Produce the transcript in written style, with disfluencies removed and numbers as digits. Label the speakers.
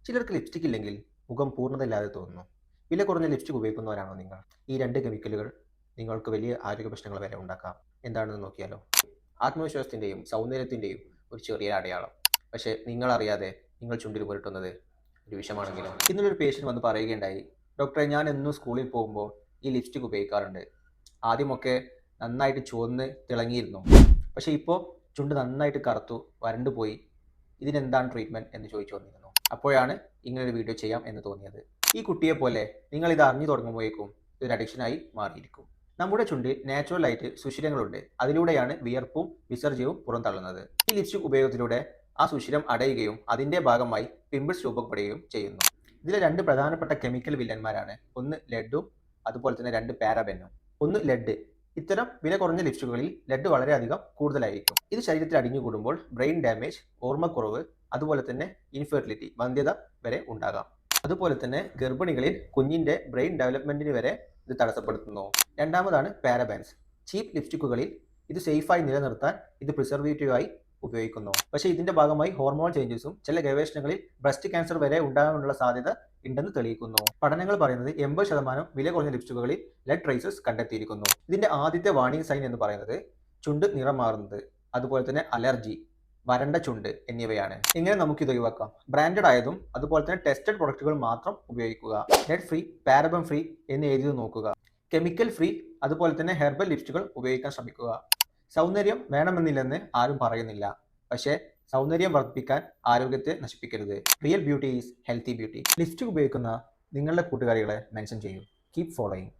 Speaker 1: ചിലർക്ക് ലിപ്സ്റ്റിക് ഇല്ലെങ്കിൽ മുഖം പൂർണ്ണതയില്ലാതെ തോന്നുന്നു. വില കുറഞ്ഞ ലിപ്സ്റ്റിക് ഉപയോഗിക്കുന്നവരാണോ നിങ്ങൾ? ഈ രണ്ട് കെമിക്കലുകൾ നിങ്ങൾക്ക് വലിയ ആരോഗ്യ പ്രശ്നങ്ങൾ വരെ ഉണ്ടാക്കാം. എന്താണെന്ന് നോക്കിയാലോ. ആത്മവിശ്വാസത്തിൻ്റെയും സൗന്ദര്യത്തിൻ്റെയും ഒരു ചെറിയ അടയാളം. പക്ഷേ നിങ്ങൾ അറിയാതെ നിങ്ങൾ ചുണ്ടിൽ പുരട്ടുന്നത് ഒരു വിഷമാണെങ്കിലോ. ഇന്നലൊരു പേഷ്യൻ്റ് വന്ന് പറയുകയുണ്ടായി, ഡോക്ടറെ, ഞാൻ എന്നും സ്കൂളിൽ പോകുമ്പോൾ ഈ ലിപ്സ്റ്റിക് ഉപയോഗിക്കാറുണ്ട്. ആദ്യമൊക്കെ നന്നായിട്ട് ചുവന്ന് തിളങ്ങിയിരുന്നു, പക്ഷേ ഇപ്പോൾ ചുണ്ട് നന്നായിട്ട് കറുത്തു വരണ്ടു പോയി. ഇതിനെന്താണ് ട്രീറ്റ്മെൻറ്റ് എന്ന് ചോദിച്ചു വന്നിരുന്നു. അപ്പോഴാണ് ഇങ്ങനൊരു വീഡിയോ ചെയ്യാം എന്ന് തോന്നിയത്. ഈ കുട്ടിയെ പോലെ നിങ്ങൾ ഇത് അറിഞ്ഞു തുടങ്ങുമ്പോഴേക്കും ഇതൊരു അഡിക്ഷനായി മാറിയിരിക്കും. നമ്മുടെ ചുണ്ടിൽ നാച്ചുറലായിട്ട് സുഷിരങ്ങളുണ്ട്. അതിലൂടെയാണ് വിയർപ്പും വിസർജ്യവും പുറന്തള്ളുന്നത്. ഈ ലിപ്സ്റ്റിക് ഉപയോഗത്തിലൂടെ ആ സുഷിരം അടയുകയും അതിൻ്റെ ഭാഗമായി പിമ്പിൾസ് രൂപപ്പെടുകയും ചെയ്യുന്നു. ഇതിലെ രണ്ട് പ്രധാനപ്പെട്ട കെമിക്കൽ വില്ലന്മാരാണ് ഒന്ന് ലെഡും അതുപോലെ തന്നെ രണ്ട് പാരബെനും. ഒന്ന് ലെഡ്. ഇത്തരം വില കുറഞ്ഞ ലിപ്സ്റ്റിക്കുകളിൽ ലെഡ് വളരെയധികം കൂടുതലായിരിക്കും. ഇത് ശരീരത്തിൽ അടിഞ്ഞുകൂടുമ്പോൾ ബ്രെയിൻ ഡാമേജ്, ഓർമ്മക്കുറവ്, അതുപോലെ തന്നെ ഇൻഫെർട്ടിലിറ്റി, വന്ധ്യത വരെ ഉണ്ടാകാം. അതുപോലെ തന്നെ ഗർഭിണികളിൽ കുഞ്ഞിന്റെ ബ്രെയിൻ ഡെവലപ്മെന്റിന് വരെ ഇത് തടസ്സപ്പെടുത്തുന്നു. രണ്ടാമതാണ് പാരബെൻസ്. ചീപ്പ് ലിപ്സ്റ്റിക്കുകളിൽ ഇത് സേഫായി നിലനിർത്താൻ ഇത് പ്രിസർവേറ്റീവായി ഉപയോഗിക്കുന്നു. പക്ഷേ ഇതിന്റെ ഭാഗമായി ഹോർമോൺ ചേഞ്ചസും ചില ഗവേഷണങ്ങളിൽ ബ്രസ്റ്റ് ക്യാൻസർ വരെ ഉണ്ടാകാനുള്ള സാധ്യത ഉണ്ടെന്ന് തെളിയിക്കുന്നു. പഠനങ്ങൾ പറയുന്നത് 80% വില കുറഞ്ഞ ലിപ്സ്റ്റിക്കുകളിൽ ലെഡ് ട്രേസസ് കണ്ടെത്തിയിരിക്കുന്നു. ഇതിന്റെ ആദ്യത്തെ വാർണിംഗ് സൈൻ എന്ന് പറയുന്നത് ചുണ്ട് നിറം മാറുന്നത്, അതുപോലെ തന്നെ അലർജി, വരണ്ട ചുണ്ട് എന്നിവയാണ്. എങ്ങനെ നമുക്കിത് ഒഴിവാക്കാം? ബ്രാൻഡഡ് ആയതും അതുപോലെ തന്നെ ടെസ്റ്റഡ് പ്രൊഡക്റ്റുകൾ മാത്രം ഉപയോഗിക്കുക. ലെഡ് ഫ്രീ, പാരബൻ ഫ്രീ എന്ന് എഴുതി നോക്കുക. കെമിക്കൽ ഫ്രീ അതുപോലെ തന്നെ ഹെർബൽ ലിപ്സ്റ്റിക്കുകൾ ഉപയോഗിക്കാൻ ശ്രമിക്കുക. സൗന്ദര്യം വേണമെന്നില്ലെന്ന് ആരും പറയുന്നില്ല, പക്ഷേ സൗന്ദര്യം വർദ്ധിപ്പിക്കാൻ ആരോഗ്യത്തെ നശിപ്പിക്കരുത്. Real beauty is healthy beauty. Lipstick ഉപയോഗിക്കുന്ന നിങ്ങളുടെ കൂട്ടുകാരികളെ മെൻഷൻ ചെയ്യൂ. Keep following.